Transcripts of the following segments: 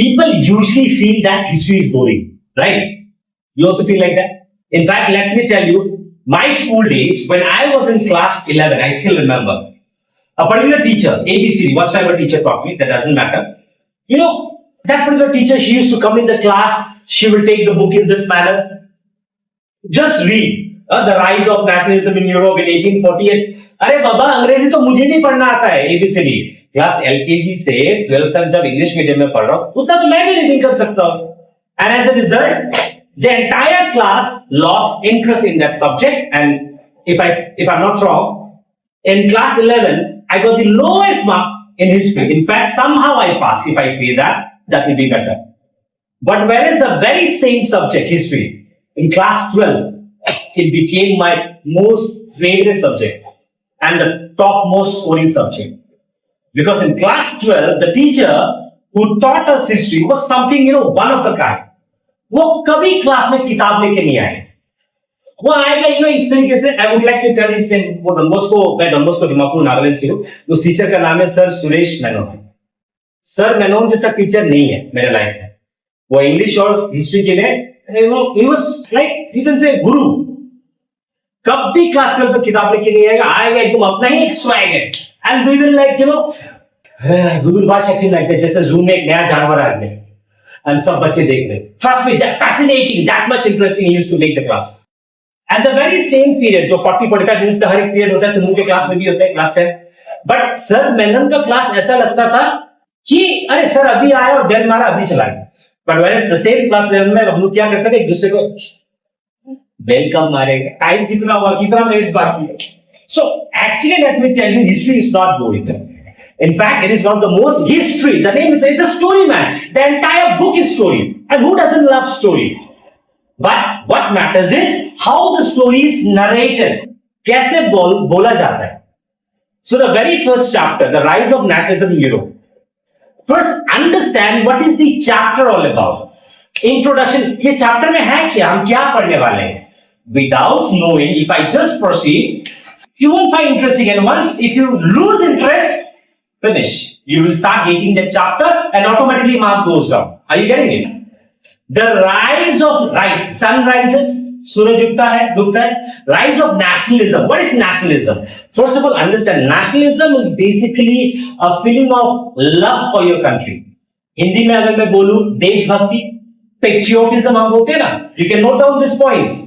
people usually feel that history is boring, right? You also feel like that? In fact, let me tell you, my school days, when I was in class 11, I still remember, a particular teacher, ABCD, whatsoever teacher taught me, that doesn't matter. You know, that particular teacher, she used to come in the class, she will take the book in this manner. Just read The Rise of Nationalism in Europe in 1848. अरे बाबा अंग्रेजी तो मुझे नहीं पढ़ना आता है ABCD class LKG से 12th तक जब इंग्लिश मीडियम में पढ़ रहा हूँ उतना तो मैं भी रीडिंग कर सकता हूँ and as a result the entire class lost interest in that subject and if I'm not wrong in class 11 I got the lowest mark in history. In fact, somehow I passed. If I say that will be better. But whereas the very same subject, history, in class 12, it became my most favorite subject and the topmost scoring subject. Because in class 12, the teacher who taught us history was something, one of a kind. वो कभी class में किताब लेके नहीं आए वो आएगा इस तरीके से I would like to tell this वो डॉन दिमापुर नागालैंड से हूँ उस टीचर का नाम है सर सुरेश मेनन सर मेनन जैसा टीचर नहीं है मेरे लाइफ में वो इंग्लिश और हिस्ट्री के लिए he was like you can say गुरु कभी क्लास 12 में किताब लेके नहीं आएगा एकदम अपना ही एक स्वैग है and we will like we will watch acting like that जैसे जूम में एक नया जानवर आ गया and सब बच्चे देख रहे trust me that fascinating that much interesting he used to make the class at the very same period जो 40-45 minutes का हर एक पीरियड होता है तुम के क्लास में भी होता है क्लास 10 बट सर मेनन का क्लास ऐसा लगता था कि अरे सर अभी आया और डेल मारा अभी चला गया but where the same class 11 में हम लोग क्या करते थे एक दूसरे को बेल कब मारेगा टाइम कितना मिनट्स बाकी है so actually let me tell you history is not boring In fact, it is one of the most history. The name is a story, man. The entire book is story. And who doesn't love story? But what matters is how the story is narrated. कैसे बोला जाता है. So the very first chapter, the rise of nationalism in Europe. First, understand what is the chapter all about. Introduction. ये chapter में है क्या? हम क्या पढ़ने वाले हैं? Without knowing, if I just proceed, you won't find interesting. And once, if you lose interest, finish. You will start hating that chapter and automatically mark goes down. Are you getting it? The sun rises, suraj dukta hai. Rise of nationalism. What is nationalism? First of all, understand nationalism is basically a feeling of love for your country. Hindi में अगर मैं बोलूं देशभक्ति, patriotism हम बोलते हैं ना. You can note down these points.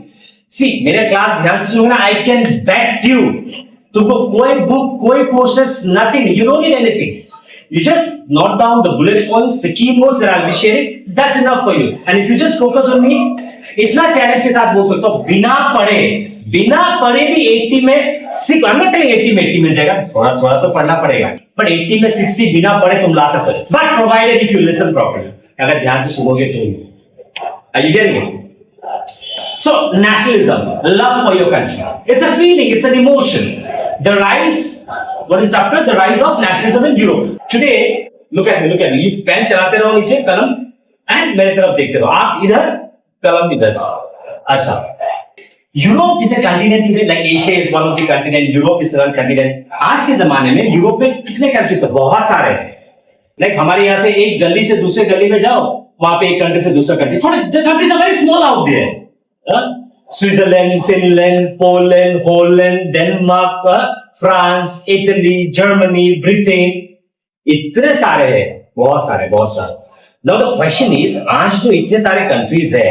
See, मेरे क्लास ध्यान से सुनो ना. I can bet you. तुमको कोई बुक कोई courses nothing you don't need anything you just note down the bullet points the key notes that I will share it that's enough for you and if you just focus on me इतना challenge के साथ बोल सकता हूं बिना पढ़े भी 80 में 6 आई एम नॉट टेलिंग 80 में 80 मिल जाएगा थोड़ा तो पढ़ना पड़ेगा बट 80 में 60 बिना पढ़े तुम ला सकते हो but provided if you listen properly अगर ध्यान से सुनोगे तो are you getting it So, nationalism, love for your country. It's a feeling, it's an emotion. The rise, what is chapter? The rise of nationalism in Europe. Today, look at me. ये fan चलाते रहो नीचे कलम and मेरे तरफ देखते रहो. आप इधर, कलम इधर. अच्छा. Europe is a continent, like Asia is one of the continent, Europe is one continent. आज के जमाने में यूरोप में कितने कंट्रीज है? बहुत सारे हैं. Like हमारे यहाँ से एक गली से दूसरे गली में जाओ, वहाँ पे एक कंट्री से दूसरा कंट्री. छोटे the countries are very small out there. Switzerland, Finland, Poland, Holland, Denmark, France, Italy, Germany, Britain, इतने सारे हैं बहुत सारे Now the question is आज जो इतने सारे countries है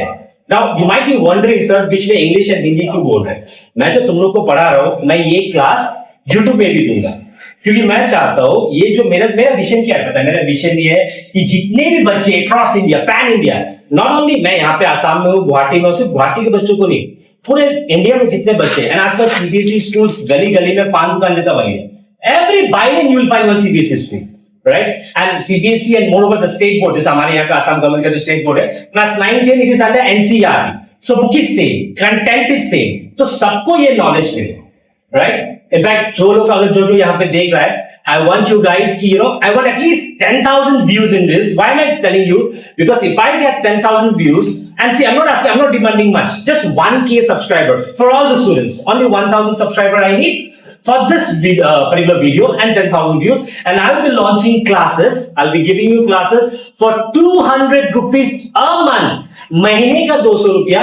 now you might be wondering sir बीच में English and हिंदी क्यों बोल रहे हैं मैं जो तुम लोग को पढ़ा रहा हूँ मैं ये क्लास YouTube पे भी दूंगा क्योंकि मैं चाहता हूँ ये जो मेरा विजन क्या है पता है मेरा विजन ये है कि जितने भी बच्चे across India pan India not only मैं यहाँ पे आसाम में हूँ गुवाहाटी में सिर्फ गुवाहाटी के बच्चों को नहीं पूरे इंडिया में जितने बच्चे एंड आजकल सीबीएसई स्कूल्स गली में पान दुकान जैसा बनी है एवरी बाइलिंग you will find one CBSE school right and CBSE and moreover the state board जैसे हमारे यहाँ का आसाम गवर्नमेंट का जो स्टेट बोर्ड है class 9-10 it is under NCERT so book is same content is same तो सबको ये नॉलेज मिले राइट इनफैक्ट जो लोग अगर जो यहाँ पे देख रहा है I want you guys to, I want at least 10,000 views in this. Why am I telling you? Because if I get 10,000 views, and see, I'm not demanding much. Just 1K subscriber for all the students. Only 1,000 subscriber I need for this particular video and 10,000 views, and I will be launching classes. I'll be giving you classes for 200 rupees a month. महीने का 200 रुपया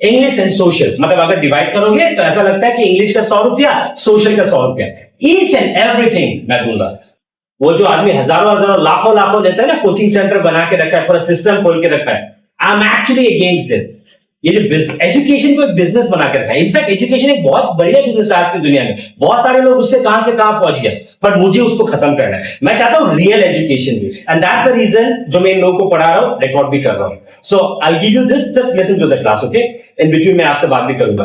English and social, मतलब अगर divide करोगे तो ऐसा लगता है कि इंग्लिश का 100 रुपया, सोशल का 100 रुपया, ईच एंड एवरीथिंग मैं दूंगा। वो जो आदमी हजारों लाखों लेता है ना, कोचिंग सेंटर बना के रखा है, पूरा सिस्टम खोल के रखा है, I am actually against it. ये जो एजुकेशन को एक बिजनेस बना के रखा है, इनफैक्ट एजुकेशन एक बहुत बढ़िया बिजनेस है आज की दुनिया में, बहुत सारे लोग उससे कहां से कहां पहुंच गए, पर मुझे उसको खत्म करना है। मैं चाहता हूं रियल एजुकेशन भी, एंड दैट्स द रीजन जो मैं इन लोगों को पढ़ा रहा हूं, रिकॉर्ड भी कर रहा हूं। So I give you this, just listen to the class, okay? In between मैं आपसे बात भी करूंगा।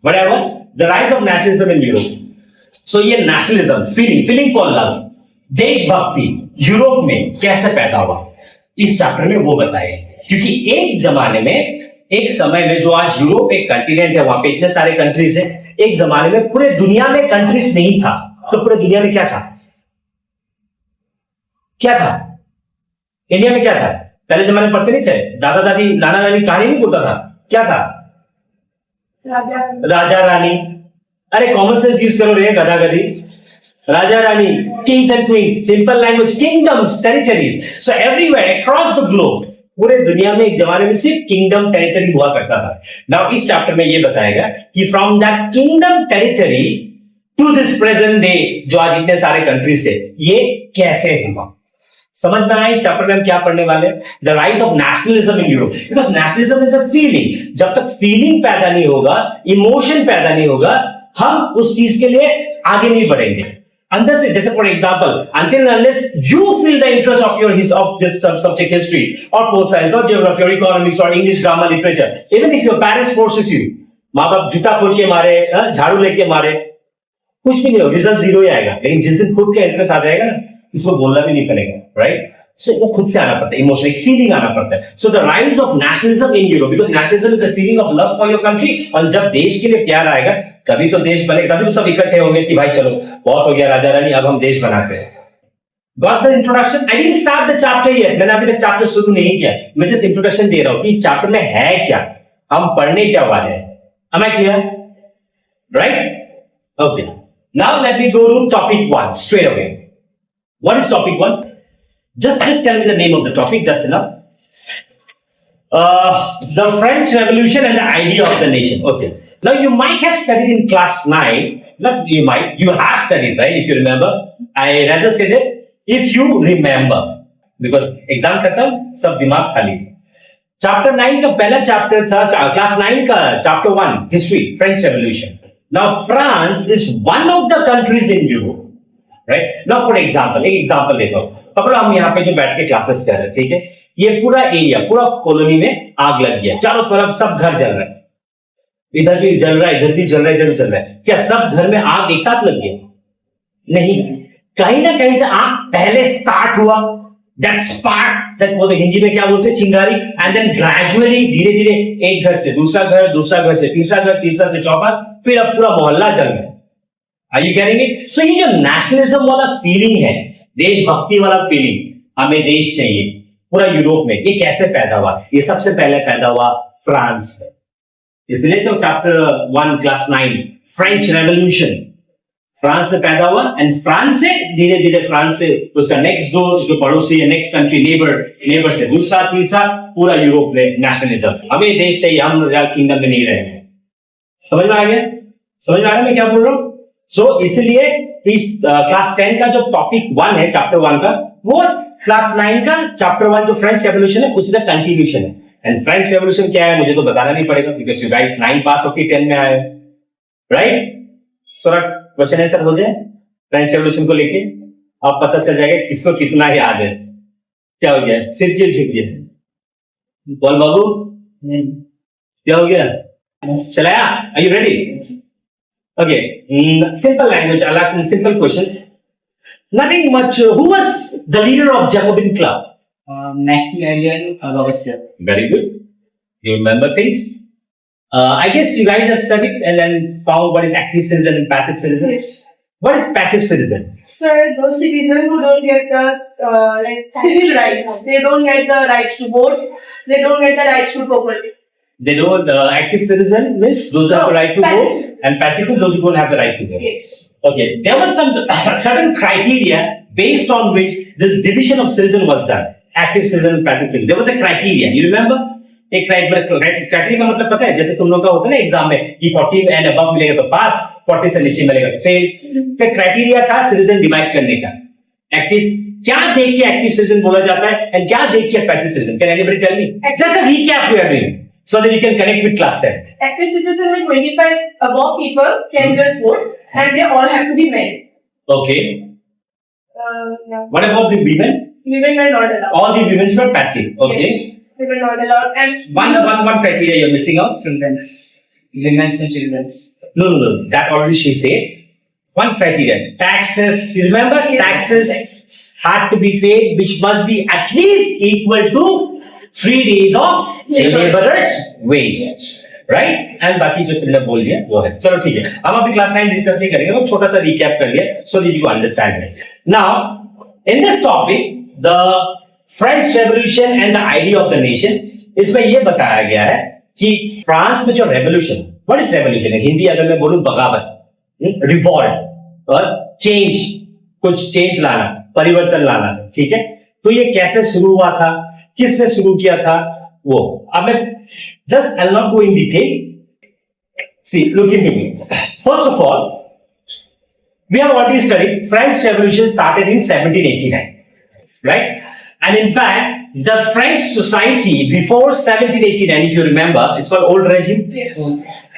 What I was the rise of nationalism in Europe. So ये नेशनलिज्म, फीलिंग फॉर लव, देशभक्ति यूरोप में कैसे पैदा हुआ, इस चैप्टर में वो बताए। क्योंकि एक जमाने में, एक समय में, जो आज यूरोप एक कंटिनेंट है, वहां पे इतने सारे कंट्रीज हैं, एक जमाने में पूरे दुनिया में कंट्रीज नहीं था। तो पूरे दुनिया में क्या था? इंडिया में क्या था? पहले जमाने में पढ़ते नहीं थे? दादा दादी, नाना नानी कहानी नहीं बोलता था? क्या था? राजा रानी। अरे कॉमन सेंस यूज करो रे गधा गधी। राजा रानी, kings and queens, simple language, kingdoms, territories. So everywhere across the globe, पूरे दुनिया में एक जमाने में सिर्फ किंगडम टेरिटरी हुआ करता था। नाउ इस चैप्टर में ये बताएगा कि from that kingdom territory to this present day, जो आज इतने सारे कंट्रीज से, ये कैसे हुआ। समझ में आया इस चैप्टर में हम क्या पढ़ने वाले हैं? The rise of nationalism in Europe. Because nationalism is a feeling. जब तक फीलिंग पैदा नहीं होगा, इमोशन पैदा नहीं होगा, हम उस चीज के लिए आगे नहीं बढ़ेंगे अंदर से। जैसे for example, until and unless you feel the interest of this subject, history or pol science or geography or economics or English grammar literature, even if your parents forces you, माँ बाप जूता खोल के मारे, झाड़ू लेके मारे, कुछ भी नहीं हो, रिजल्ट 0 ही आएगा। लेकिन जिस दिन खुद का इंटरेस्ट आ जाएगा ना, इसको बोलना भी नहीं पड़ेगा, राइट? सो वो खुद से आना पड़ता है, इमोशनल फीलिंग आना पड़ता है। So the rise of nationalism in Europe, because nationalism is a feeling of love for your country. और जब देश के लिए प्यार आएगा, तभी तो देश बनेगा, तभी तो सब इकट्ठे होंगे कि भाई चलो बहुत हो गया राजा रानी, अब हम देश बनाते हैं। Got the introduction? I didn't start the chapter yet. मैंने अभी तक चैप्टर शुरू नहीं किया, मैं जस्ट इंट्रोडक्शन दे रहा हूं कि इस चैप्टर में है क्या, हम पढ़ने क्या वाले हैं। Am I clear? Right? Okay. Now let me go to topic 1 straight away. What is topic 1? Just tell me the name of the topic. That's enough. The French Revolution and the idea of the nation. Okay. Now you might have studied in class 9. Not you might. You have studied, right? If you remember. I rather say that if you remember, because exam खत्म, सब दिमाग खाली। Chapter 9 का पहला chapter था, class 9 का chapter 1 history, French Revolution. Now France is one of the countries in Europe. Right? Now for example, एक example देखो, पकड़ो हम यहाँ पे जो बैठ के क्लासेस कर रहे हैं, ठीक है? ये पूरा एरिया, पूरा कॉलोनी में आग लग गया, चारों तरफ सब घर जल रहे हैं, इधर भी जल रहा है, इधर भी जल रहा है, इधर भी जल रहा है। क्या सब घर में आग एक साथ लग गया? नहीं, कहीं ना कहीं से आग पहले स्टार्ट हुआ, दैट स्पार्क, दैट वो हिंदी में क्या बोलते हैं, चिंगारी, एंड देन ग्रेजुअली धीरे धीरे एक घर से दूसरा घर, दूसरा घर से तीसरा घर, तीसरा से चौथा, फिर अब पूरा मोहल्ला जल गया। Are you getting it? So ये जो नेशनलिज्म वाला फीलिंग है, देशभक्ति वाला फीलिंग, हमें देश चाहिए, पूरा यूरोप में, ये कैसे पैदा हुआ? ये सबसे पहले पैदा हुआ फ्रांस में। इसलिए तो chapter 1 class 9 French revolution France में पैदा हुआ, एंड फ्रांस से धीरे धीरे, फ्रांस से उसका नेक्स्ट डोर जो पड़ोसी है, नेक्स्ट कंट्री, नेबर से दूसरा, तीसरा, पूरा यूरोप में नेशनलिज्म। हमें देश चाहिए, हम किंगडम में नहीं रहेंगे। समझ में आ गया? समझ में आ गया मैं क्या बोल रहा हूं? सो इसलिए इस क्लास 10 का जो टॉपिक 1 है, चैप्टर 1 का, वो क्लास 9 का चैप्टर 1 जो फ्रेंच रेवोल्यूशन है, उसी का कंटिन्यूशन है। एंड फ्रेंच रेवोल्यूशन क्या है मुझे तो बताना नहीं पड़ेगा, बिकॉज यू गाइस 9 पास होके 10 में आए, राइट? थोड़ा क्वेश्चन आंसर हो जाए फ्रेंच रेवोल्यूशन को लेके, अब पता चल जाएगा किसको कितना याद है। क्या हो गया? सिर क्यों झुक गया? बोल बाबू, क्या हो गया? चलाया? Are you ready? Okay, simple language. I'll ask some simple questions. Nothing much. Who was the leader of Jacobin Club? Maximilian Robespierre. Very good. You remember things. I guess you guys have studied and then found what is active citizen and passive citizen. Yes. What is passive citizen? Sir, those citizens who don't get the civil rights, they don't get the rights to vote, they don't get the rights to property. They don't. Active citizen means those who have the right to vote, and passive those who don't have the right to vote. Yes. Okay, there was some certain criteria based on which this division of citizen was done. Active citizen and passive citizen. There was a criteria. You remember? एक criteria का मतलब पता है, जैसे तुम लोग का होता है ना एग्जाम में कि 40 एंड अबव मिलेगा तो पास, 40 से नीचे मिलेगा तो फेल. तो क्राइटेरिया था सिटीजन डिवाइड करने का. एक्टिव क्या देख के एक्टिव सिटीजन बोला जाता है एंड क्या देख के passive citizen. Can anybody tell me? Just a recap we are doing so that you can connect with class 10th. Active citizen with 25 above people can just vote, and they all have to be men. Okay. Yeah. What about the women? Women were not allowed. All the women were passive. Okay. Yes, they were not allowed. And One criteria you're missing out. Children's. Women's and children's. No. That already she said. One criteria. Taxes. You remember? Yes. Taxes had to be paid, which must be at least equal to 3 days of laborer's wage. Right and बाकी जो तुमने बोल दिया वो है. चलो ठीक है, हम अभी क्लास 9 डिस्कस नहीं करेंगे, हम छोटा सा रिकैप कर लिया so that you understand it. Now in this topic the French revolution and the idea of the nation, इसमें ये बताया गया है कि फ्रांस में जो revolution, what is revolution? Hindi अगर मैं बोलूं बगावत, रिवॉल्ट और चेंज, कुछ चेंज लाना, परिवर्तन लाना, ठीक है. तो ये कैसे शुरू हुआ था, किसने शुरू किया था, वो अब मैं just I'll not go in detail. See, look into me. First of all, we have already studied French Revolution started in 1789, right? And in fact, the French society before 1789, if you remember, is called old regime. yes,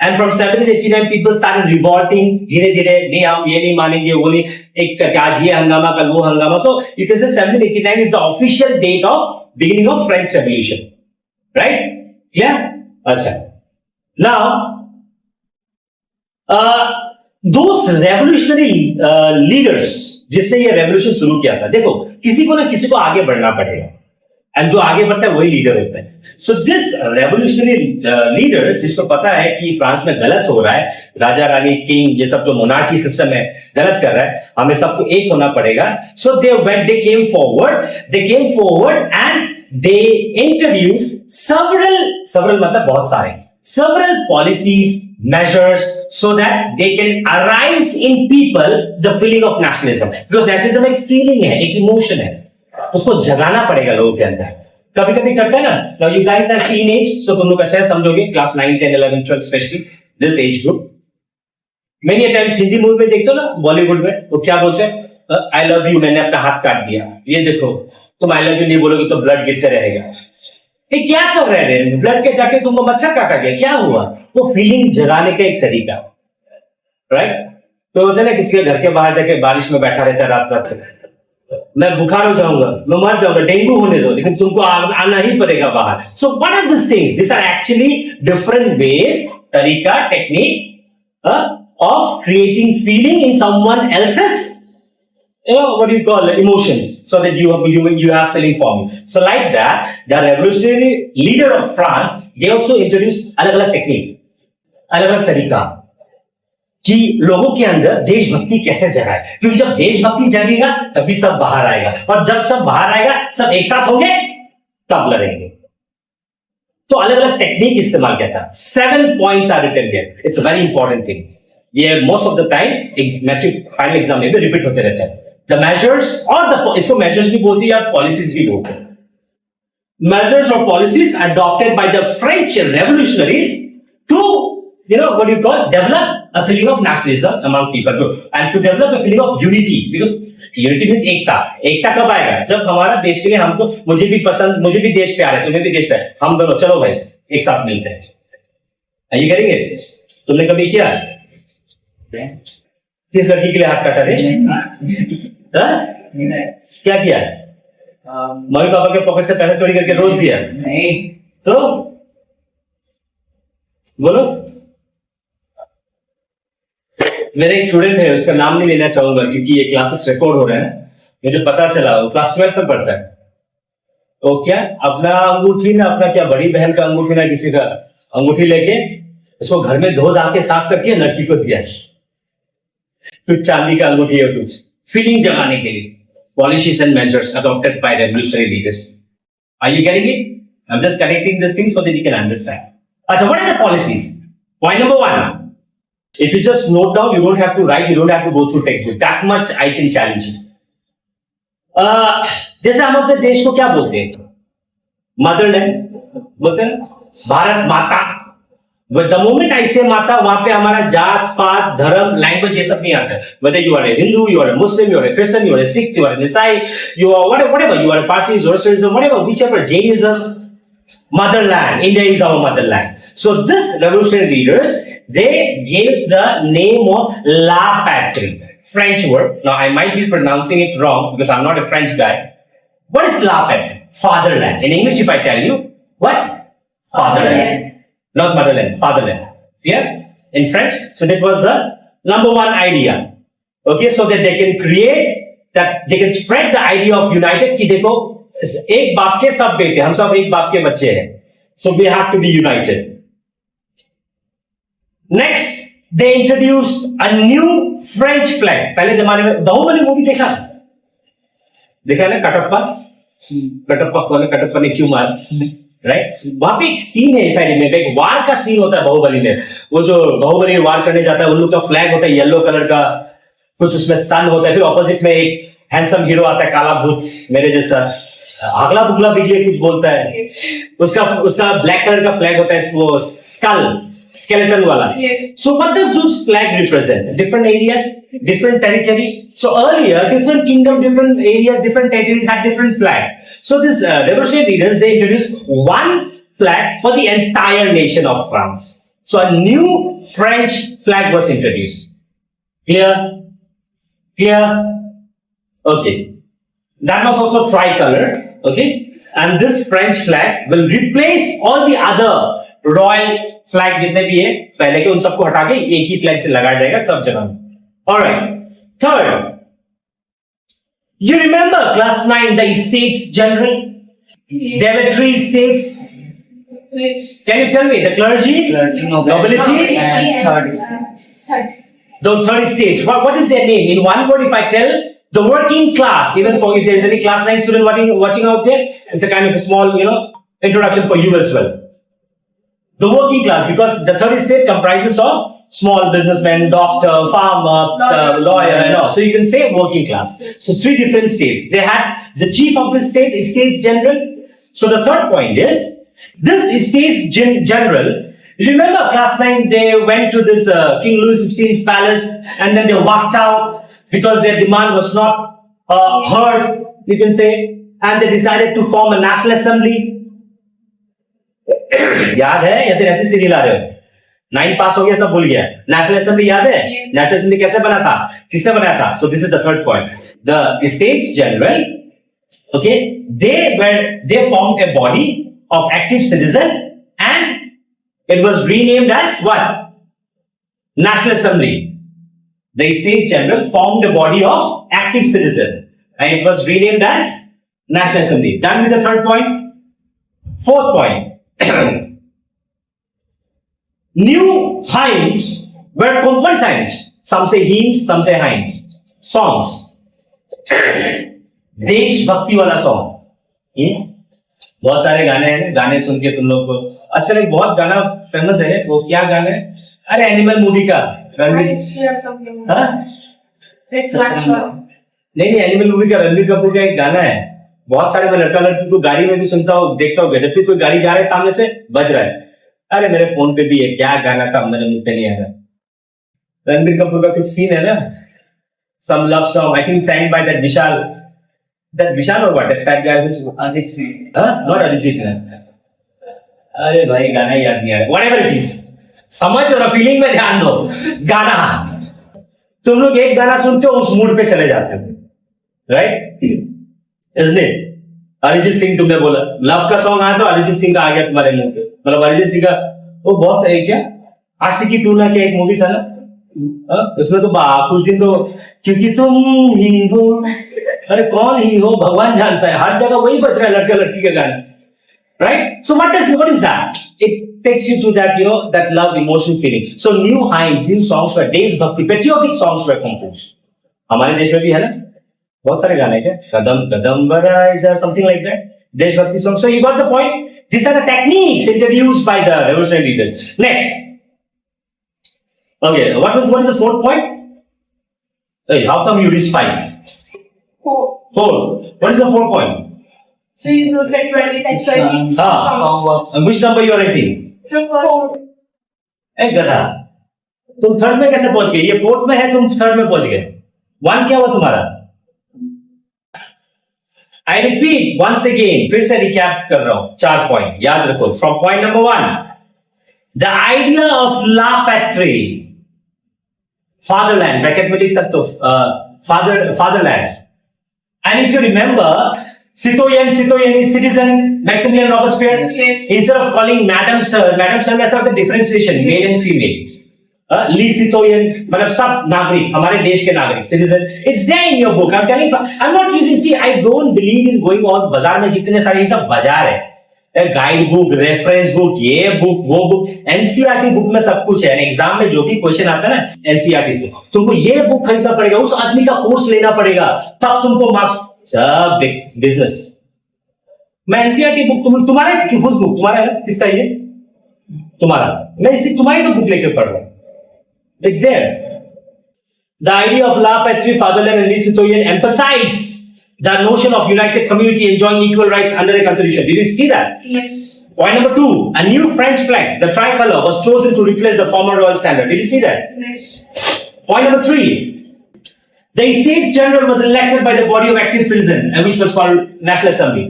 And from 1789, people started revolting. धीरे धीरे नहीं, हम ये नहीं मानेंगे, वो नहीं, एक आज ये हंगामा, कल वो हंगामा. So you can say 1789 is the official date of beginning of French Revolution, right? Yeah. अच्छा. Now, those revolutionary leaders जिसने ये रेवोल्यूशन शुरू किया था, देखो किसी को ना किसी को आगे बढ़ना पड़ेगा, एंड जो आगे बढ़ता है वही लीडर होता है. सो दिस रेवोल्यूशनरी लीडर्स, जिसको पता है कि फ्रांस में गलत हो रहा है, राजा रानी किंग ये सब जो मोनार्की सिस्टम है गलत कर रहा है, हमें सबको एक होना पड़ेगा. So they came forward and they introduced several मतलब बहुत सारे, several policies, measures, so that they can arise in people the feeling of nationalism, because nationalism एक feeling है, एक emotion है, उसको जगाना पड़ेगा लोगों के अंदर. कभी कभी करता है ना. Now you guys are teenage, so तुम लोग अच्छा है समझोगे, class 9, 10, 11, 12 especially this age group. Many a times Hindi movie में देखते हो ना, बॉलीवुड में, वो क्या बोलते हैं, आई लव यू, मैंने अपना हाथ काट दिया, ये देखो तुम आई लव यू नहीं बोलोगे तो ब्लड गिरते रहेगा. ये क्या कर रहे हैं, ब्लड के जाके तुमको मच्छर काटा गया, क्या हुआ? वो फीलिंग जगाने का एक तरीका, राइट? तो होता है ना किसी के घर के बाहर जाके बारिश में बैठा रहता है रात, मैं बुखार हो जाऊंगा, मैं मर जाऊंगा, डेंगू होने दो, लेकिन तुमको आना ही पड़ेगा बाहर. So what are this things? This are actually different ways, तरीका, technique of creating feeling in someone else's, what do you call it, emotions, so that you have feeling forming. So like that, the revolutionary leader of France, they also introduced अलग-अलग technique, अलग-अलग तरीका कि लोगों के अंदर देशभक्ति कैसे जगाए, क्योंकि जब देशभक्ति जगेगा तभी सब बाहर आएगा, और जब सब बाहर आएगा सब एक साथ होंगे तब लड़ेंगे. तो अलग-अलग टेक्निक इस्तेमाल किया था. 7 points are written here. It's a very important thing. ये most of the time matric final exam में भी रिपीट होते रहते हैं. द मेजर्स और द, इसको मेजर्स भी बोलते हैं या पॉलिसीज भी बोलते हैं. मेजर्स और policies adopted by the French revolutionaries to what do you call, develop a feeling of nationalism among people, and to develop a feeling of unity, because unity means एकता. एकता कब आएगा? जब हमारा देश के लिए, हमको, मुझे भी पसंद, मुझे भी देश प्यार है, तुम्हें भी देश प्यार है, हम दोनों चलो भाई एक साथ मिलते हैं. ये करेंगे? तुमने कभी किया? किस लड़की के लिए हाथ काटा रे? क्या किया? मम्मी पापा के पॉकेट से पैसे चोरी करके रोज दिया? नहीं. तो बोलो. मेरा एक स्टूडेंट है, उसका नाम नहीं लेना चाहूंगा क्योंकि ये क्लासेस रिकॉर्ड हो रहे हैं. मुझे पता चला वो क्लास 12 में पढ़ता है. तो क्या अपना अंगूठी ना, अपना क्या बड़ी बहन का अंगूठी ना, किसी का अंगूठी लेके उसको घर में धो धा के साफ करके लड़की को दिया. कुछ चांदी का अंगूठी है, कुछ फीलिंग जगाने के लिए. Policies and measures adopted by revolutionary leaders. Are you getting it? I'm just connecting this thing so that you can understand. अच्छा, what are the policies? Point number 1. If you just note down, you don't have to write, you don't have to go through textbook. That much I can challenge you. जैसे हम अपने देश को क्या बोलते हैं? Motherland बोलते हैं, भारत माता. But the moment I say माता, वहां पे हमारा जात पात धर्म लैंग्वेज ये सब नहीं आता है. Whether you are a Hindu, you are a Muslim, you are a Christian, you are a Sikh, you are a Nisai, you are whatever, you are a Parsi, Zoroastrianism, whatever, whichever, Jainism, motherland. India is our motherland. So this revolutionary leaders, they gave the name of La Patrie, French word. Now I might be pronouncing it wrong because I'm not a French guy. What is La Patrie? Fatherland. In English, if I tell you, what? Fatherland. Not motherland, fatherland. Yeah? In French. So that was the number one idea. Okay, so that they can create, that they can spread the idea of united कि देखो एक बाप के सब बेटे, हम सब एक बाप के बच्चे हैं. So we have to be united. Next, they introduced a new French flag. पहले जमाने में बाहुबली मूवी देखा है ना, कटप्पा कौन है, कटप्पा ने क्यों मारा, राइट? वहां पे एक सीन है, एक वार का सीन होता है बाहुबली में. वो जो बाहुबली वार करने जाता है, उन लोग का फ्लैग होता है येलो कलर का, कुछ उसमें सन होता है, फिर ऑपोजिट में एक हैंडसम हीरो आता है, काला भूत मेरे जैसा, अगला बुगला बिजली कुछ बोलता है, उसका ब्लैक कलर का फ्लैग होता है, वो skeleton wala. Yes. So what does those flag represent? Different areas, different territory. So earlier, different kingdom, different areas, different territories had different flag. So this revolutionary leaders, they introduced one flag for the entire nation of France. So a new French flag was introduced. Clear? Okay. That was also tricolor. Okay. And this French flag will replace all the other royal flag जितने भी है पहले के, उन सबको हटा के एक ही फ्लैग लगाया जाएगा सब जगह में. Alright. Third, you remember class 9 the States General? There were 3 states. Which? Can you tell me the clergy, nobility, and third. the third stage? What is their name? In one word, if I tell the working class, even for if there is any class 9 student watching out there, it's a kind of a small, introduction for you as well. The working class, because the third state comprises of small businessmen, doctor, farmer, lawyer, and all. So you can say working class. So 3 different states. They had the chief of the state, States General. So the third point is, this States General, remember class 9, they went to this King Louis XVI's palace and then they walked out because their demand was not heard, you can say, and they decided to form a national assembly. याद है या फिर ऐसे सीधी ला रहे हो? 9 पास हो गया, सब भूल गया. नेशनल असेंबली याद है? नेशनल असेंबली कैसे बना था, किसने बनाया था? So this is the third point. The states general, okay, they formed a body of active citizen and it was renamed as what? National Assembly. The States General formed a body of active citizen and it was renamed as National Assembly. Done with the third point. Fourth point. New hymns were what is hymns? Some say hymns, some say hymns. Songs. देशभक्ति वाला song. बहुत सारे गाने हैं, गाने सुन के तुम लोग को आजकल एक बहुत गाना फेमस है. वो क्या गाना है? अरे एनिमल मूवी का रणबीर, हाँ नहीं, एनिमल मूवी का रणबीर कपूर का एक गाना है. बहुत सारे मैं लड़का लड़की को गाड़ी में भी सुनता हूँ, देखता हूँ, जब भी कोई गाड़ी जा रहा है सामने से बज रहा है. अरे मेरे फोन पे भी है, क्या गाना था मेरे मुंह पे नहीं आ रहा. रणबीर कपूर का कुछ सीन है ना, some love song, I think sang by that Vishal or what, that fat guy who's Arijit. Not Arijit. अरे भाई गाना याद नहीं आ रहा. Whatever it is, समझ और फीलिंग में ध्यान दो. गाना तुम लोग एक गाना सुनते हो उस मूड पे चले जाते हो, right? Isn't it? Arijit Singh तुमने बोला, लव का सॉन्ग आया तो अरिजीत सिंह का आ गया तुम्हारे मुंह पे. मतलब अरिजीत सिंह का वो बहुत सही, क्या आशिकी टूना के एक मूवी था ना, उसमें तो कुछ दिन तो क्योंकि तुम ही हो, अरे कौन ही हो भगवान जानता है, हर जगह वही बज रहा है लड़का लड़की का गाना, right? So what is that? It takes you to that, that love emotion feeling. So new hymns, new songs were देशभक्ति, patriotic songs were composed. हमारे देश में भी है ना बहुत सारे गाने, क्या कदम कदम बढ़ाए जा, something like that, देशभक्ति song. So you got the point. These are the techniques introduced by the revolutionary leaders. Next, Okay, what is the fourth point? Hey, how come you reached 5? 4. 4. What is the fourth point? So you look at 20 and 20 Song was And which number you are writing? So first, ए गधा, तुम third में कैसे पहुंच गए? ये fourth में है, तुम थर्ड में पहुंच गए. 1 क्या हुआ तुम्हारा? I repeat once again, फिर से रिकैप कर रहा हूं. 4 पॉइंट याद रखो. From point number 1, the idea of la patrie, fatherland, bracket में लिख सकते हो, fatherland. And if you remember, citoyen is citizen, Maximilian Robespierre. Yes. Instead of calling Madam Sir में the differentiation, male and female. Lee citoyen मतलब सब नागरिक, हमारे देश के नागरिक, citizen. It's there in your book. I'm telling you, I'm not using. See, I don't believe in going on बाजार में जितने सारे ये सब बाजार है. गाइड बुक, रेफरेंस बुक, ये बुक, वो बुक, एनसीईआरटी बुक में सब कुछ है. एग्जाम में जो भी क्वेश्चन आता है ना एनसीईआरटी से, तुमको ये बुक खरीदना पड़ेगा, उस आदमी का कोर्स लेना पड़ेगा, तब तुमको मार्क्स. बिजनेस. मैं एनसीईआरटी बुक तुम्हारे बुक तुम्हारा है, किसका ये? तुम्हारा. मैं इसी तुम्हारी तो बुक लेकर पढ़ रहा हूं. It's there. The idea of la patrie, fatherland, and citoyen emphasize the notion of united community enjoying equal rights under a constitution. Did you see that? yes. Point number 2, a new French flag, the tricolor, was chosen to replace the former royal standard. Did you see that? Yes. Point number 3, the States General was elected by the body of active citizens, and which was called National Assembly.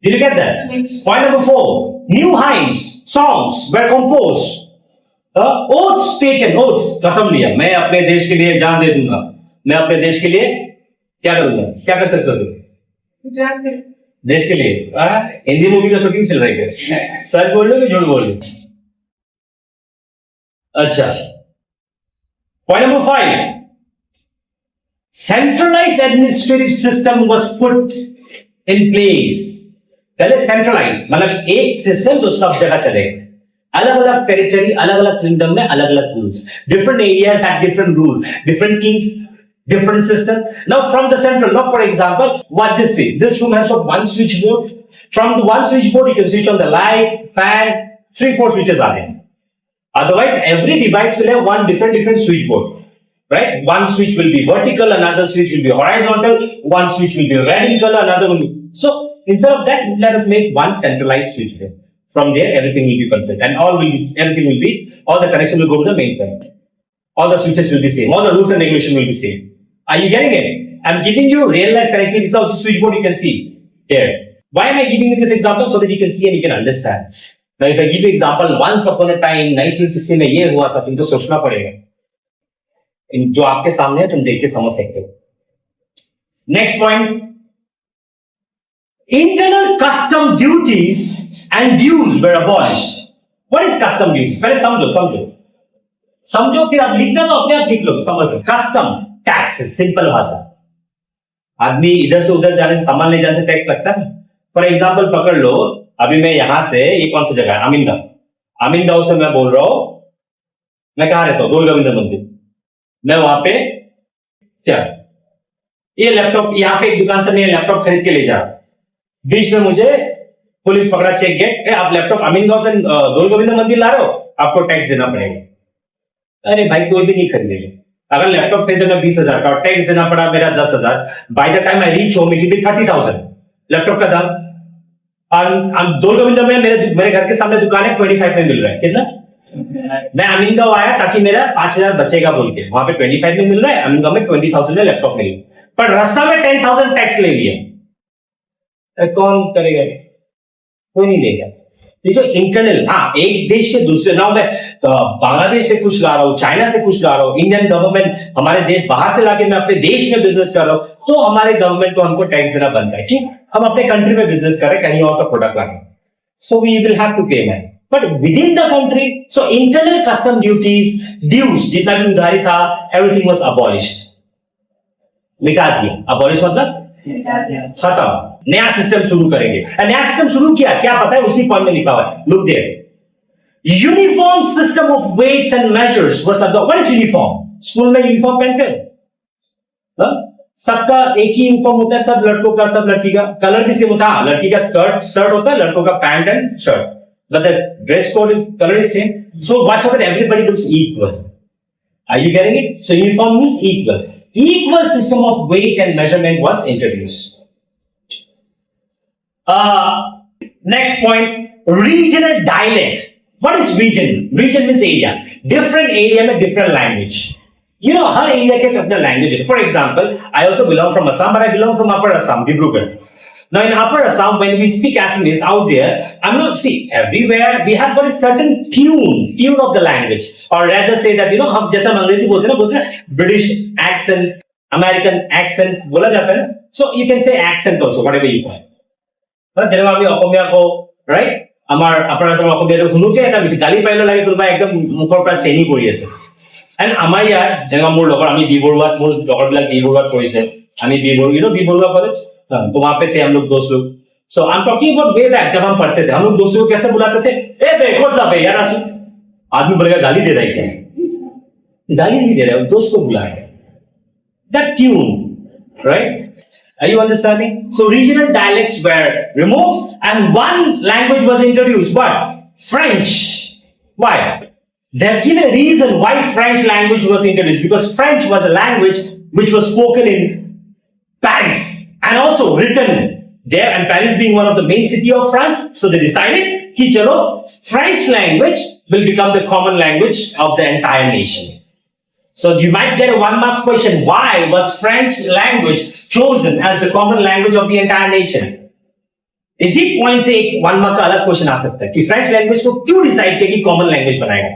Did you get that? Yes. Point number 4, new hymns, songs were composed. Oaths taken, oaths, कसम लिया, मैं अपने देश के लिए जान दे दूंगा, मैं अपने देश के लिए क्या करूंगा, क्या कर सकते हो Exactly. देश के लिए? हिंदी मूवी का शूटिंग चल रही है, सच बोल रहे हो कि झूठ बोल रहे हो? अच्छा. Point number 5, centralised administrative system was put in place. पहले सेंट्रलाइज मतलब एक सिस्टम जो सब जगह चलेगा. अलग अलग टेरिटरी, अलग अलग किंगडम में अलग अलग rules, different areas have different rules, different Kings, different system. Now from the central, now for example, what this is, this room has got one switchboard. From the one switchboard, you can switch on the light, fan, 3-4 switches are there. Otherwise, every device will have one different switchboard, right? One switch will be vertical, another switch will be horizontal, one switch will be red in color, another will be. So instead of that, let us make one centralized switchboard. From there, everything will be controlled, and all the connection will go to the main point. All the switches will be same. All the rules and regulation will be same. Are you getting it? I'm giving you real life connectivity without switchboard. You can see here. Why am I giving you this example? So that you can see and you can understand. Now, if I give you example, once upon a time, 1960 में ये हुआ था, तुमको सोचना पड़ेगा. जो आपके सामने है, तुम देख के समझ सकते हो. Next point. Internal custom duties and dues were abolished. What is custom duties? पहले समझो, फिर आप लिखना तो अपने आप लिख लो, समझ लो. कस्टम टैक्स, सिंपल भाषा. आदमी इधर से उधर जाने से, सामान ले जाने से टैक्स लगता है. फॉर एग्जाम्पल पकड़ लो, अभी मैं यहां से, ये कौन सी जगह है? अमीनगांव से मैं बोल रहा हूं, मैं कहां रहता हूं? गोल गोविंद मंदिर. मैं वहां पे क्या, ये लैपटॉप, यहाँ पे एक दुकान से मैं लैपटॉप खरीद के ले जा, बीच में मुझे पुलिस पकड़ा, चेक गेट, आप लैपटॉप अमीनगांव से गोल गोविंद मंदिर ला रहे हो, आपको टैक्स देना पड़ेगा. अरे भाई, कोई भी नहीं खरीदेगा. अगर लैपटॉप खरीदना 20,000 का और टैक्स देना पड़ा मेरा 10,000, bye the time I reach home it will be 30,000 laptop का दाम. और दो गोविंद में मेरे घर के सामने दुकान है, 25 में मिल रहा है. कितना? मैं अमीनगांव आया ताकि मेरा 5,000 बचेगा बोल के, वहां पे 25 में मिल रहा है, अमीनगांव में 20,000 में लैपटॉप मिली, पर रास्ता में 10,000 टैक्स ले लिया. कौन करेगा? कोई नहीं देगा. ये जो इंटरनल, एक देश के दूसरे, ना मैं बांग्लादेश से कुछ ला रहा हूँ, चाइना से कुछ ला रहा हूँ, इंडियन गवर्नमेंट हमारे देश बाहर से लाके मैं अपने देश में बिजनेस कर रहा हूँ, तो हमारे गवर्नमेंट को हमको टैक्स देना बनता है. ठीक, हम अपने कंट्री में बिजनेस कर रहे हैं, कहीं और का प्रोडक्ट लाके, so we will have to pay man. But within the country, so internal custom duties, dues, जितना भी उधारी था, एवरीथिंग वाज अबॉलिश्ड. मिटा दिया. अबॉलिश मतलब खत्म. नया सिस्टम शुरू करेंगे. नया सिस्टम शुरू किया, क्या पता है? उसी पॉइंट में लिखा हुआ है, look there. Uniform system of weights and measures was adopted. What is uniform? School में यूनिफॉर्म पहनते हैं, सबका एक ही यूनिफॉर्म होता है, सब लड़कों का, सब लड़की का. कलर भी सेम होता है. लड़की का शर्ट होता है, लड़कों का pant and shirt, but the dress code is color is same. So why so that everybody looks equal? Are you getting it? So uniform means equal. Equal system of weight and measurement was introduced. Next point, regional dialect. What is region? Region means area. Different area में different language. You know, her area के अपना language है. For example, I also belong from Assam, but I belong from Upper Assam, Dibrugarh. Now in Upper Assam, when we speak Assamese out there, I'm not see everywhere we have got a certain tune of the language, or rather say that you know हम जैसा हम अंग्रेजी बोलते हैं British accent, American accent बोला जाता है. So you can say accent also, whatever you want. But যেরকম আমি অসমীয়া কও, right? আমাৰ Upper Assam অসমীয়াটো শুনোতে এটা গালি পাৰিলে লাগে কোনোবা একদম মুখৰ পৰা চেনি পৰি আছে. And আমাৰ ইয়াত যেনেকুৱা মোৰ লগৰ আমি বি বৰুৱাত মোৰ লগৰবিলাক বি বৰুৱাত কৰিছে. আমি বি বৰুৱা কলেজ. तो वहां पे थे हम लोग दोस्त लोग. So I'm talking about way back जब हम पढ़ते थे हम लोग दोस्तों को कैसे बुलाते थे ए बे खोद जा बे यार आसु आदमी बोलेगा गाली दे रहा है क्या गाली नहीं दे रहा है दोस्त को बुला रहा है that tune right are you understanding so regional dialects were removed and one language was introduced what French why they have given a reason why French language was introduced because French was a language which was spoken in Paris and also written there and Paris being one of the main city of France so they decided ki chalo French language will become the common language of the entire nation so you might get a 1 mark question why was French language chosen as the common language of the entire nation इसी point से एक 1 mark का अलग question आ सकता है कि French language को क्यों डिसाइड किया कि कॉमन लैंग्वेज बनाएगा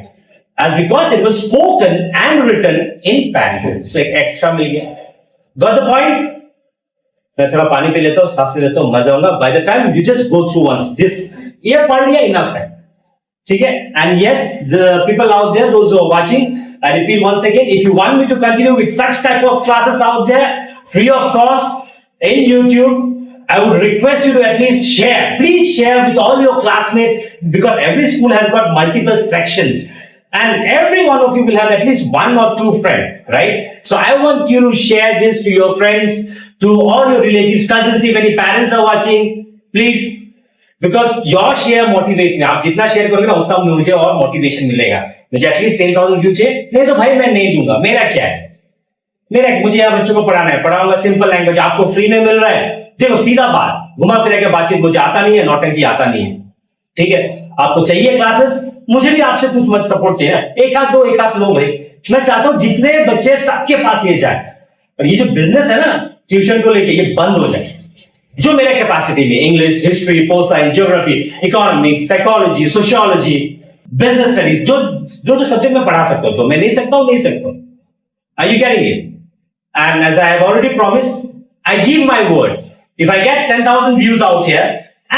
as because it was spoken and written in Paris so एक एक्स्ट्रा मिल गया got the point मैं थोड़ा पानी पी लेता हूँ सांस ले लेता हूँ मजा आऊंगा by the time you just go through once this ये पढ़ लिया इनफ है ठीक है and yes the people out there those who are watching I repeat once again if you want me to continue with such type of classes out there free of cost in YouTube I would request you to at least share please share with all your classmates because every school has got multiple sections and every one of you will have at least 1 or 2 friends right so I want you to share this to your friends to all your relatives, cousins, if any parents are watching, please, because your share motivates me. आप जितना share करोगे ना उतना मुझे और motivation मिलेगा. मुझे at least 10,000 view चाहिए. नहीं तो भाई मैं नहीं दूंगा. मेरा क्या है? मुझे यहाँ बच्चों को पढ़ाना है. पढ़ाऊंगा सिंपल लैंग्वेज. आपको फ्री में मिल रहा है. देखो सीधा बात. घुमा फिरा के बातचीत मुझे आता नहीं है. नौटंकी आता नहीं है. ठीक है. आपको चाहिए क्लासेस. मुझे भी आपसे कुछ मत सपोर्ट चाहिए. एक हाथ लो भाई. मैं चाहता हूँ जितने बच्चे सबके पास ये जाए. और ये जो बिजनेस है ना ट्यूशन को लेके ये बंद हो जाए जो मेरे कैपेसिटी में English history pol science geography economics psychology sociology business studies जो सब्जेक्ट मैं पढ़ा सकता हूं जो मैं नहीं सकता हूं are you getting it and as I have already promise I give my word if I get 10,000 views out here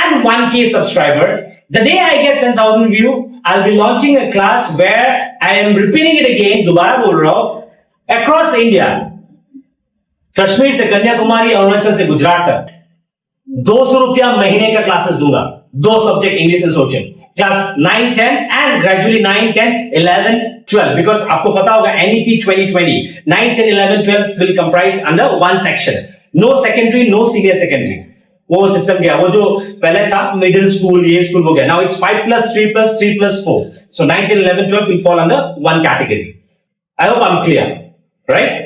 and 1K subscriber the day I get 10,000 view I will be launching a class where I am repeating it again दोबारा बोल रहा हूं across India Kashmir से कन्याकुमारी अरुणाचल से गुजरात तक 200 रुपया महीने का क्लासेस दूंगा 2 subject English and social class 9 10 and gradually 9 10 11 12 because आपको पता होगा NEP 2020 9 10 11 12 will comprise under 1 section no secondary no senior secondary वो सिस्टम गया वो जो पहले था मिडिल स्कूल ये स्कूल हो गया now it's 5 + 3 + 3 + 4 so 9 10 11 12 will fall under one category I hope I'm clear right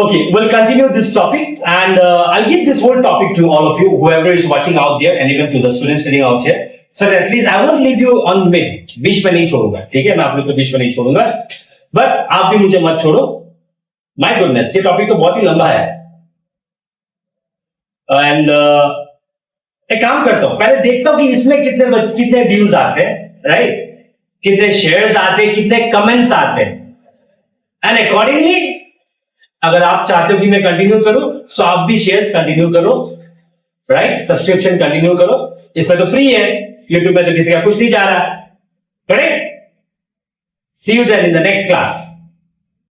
Okay, we'll continue this topic and I'll give this whole topic to all of you, whoever is watching out there and even to the students sitting out here. So at least I won't leave you on mid. बीच में नहीं छोड़ूंगा, ठीक है? मैं आप लोग को बीच में नहीं छोड़ूंगा. But आप भी मुझे मत छोड़ो. My goodness, ये टॉपिक तो बहुत ही लंबा है. And एक काम करता हूँ, पहले देखता हूँ कि इसमें कितने व्यूज आते हैं, right? कितने शेयर्स आते हैं, कितने कमेंट्स आते हैं. And accordingly अगर आप चाहते हो कि मैं कंटिन्यू करूं तो आप भी शेयर्स कंटिन्यू करो राइट सब्सक्रिप्शन कंटिन्यू करो इसमें तो फ्री है YouTube में तो किसी का कुछ नहीं जा रहा correct see you there in the next class